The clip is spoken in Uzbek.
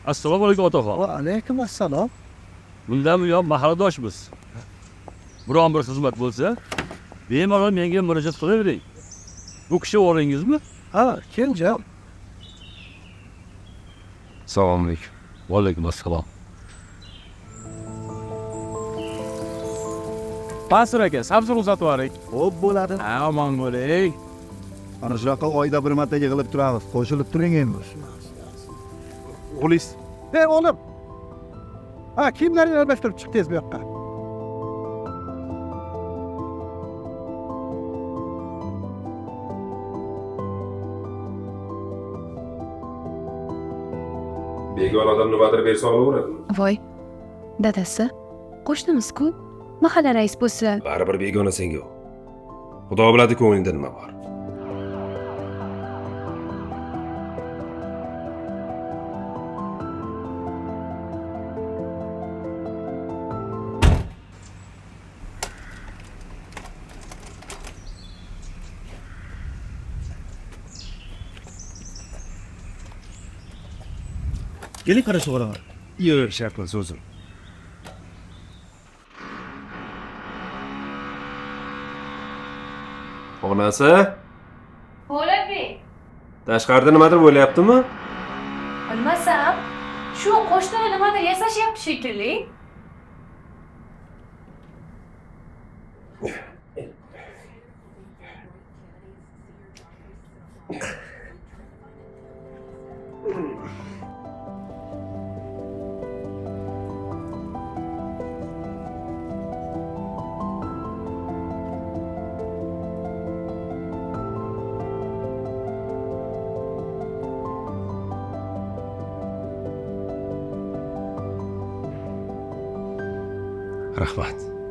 Assalomu alaykum otaxon. Va alaykum assalom. Bundan buyon mahalladoshmiz. Biron bir xizmat bo'lsa, bemalol menga murojaat qilavering. Bu kishi o'g'lingizmi? Ha, Kenja. Assalomu alaykum. Va alaykum assalom. Basir aka, sabzini uzatib yuboring. Xo'p bo'ladi. Ha, omon bo'ling. Ana shunaqa oyda bir marta yig'ilib turamiz. Qo'shilib turing endi. O'g'lingiz Ey o'g'lim. Ha, kiyimlaringni almashtirib chiqdingiz bu yoqqa. Begona odam nimadir bersa olaveradi. Voy, dadasi, qo'shnimiz-ku, mahalla rais bo'lsa, Baribir begona senga u. Xudo biladi ko'nglingda nima bor. Keling qarashib o'raman. yur, shartli so'zim. Onasi, Po'latbek, tashqarida nimadir bo'layaptimi? bilmasam, shu qo'shnilar nimadir yasashyapti shekilli. Rahmat.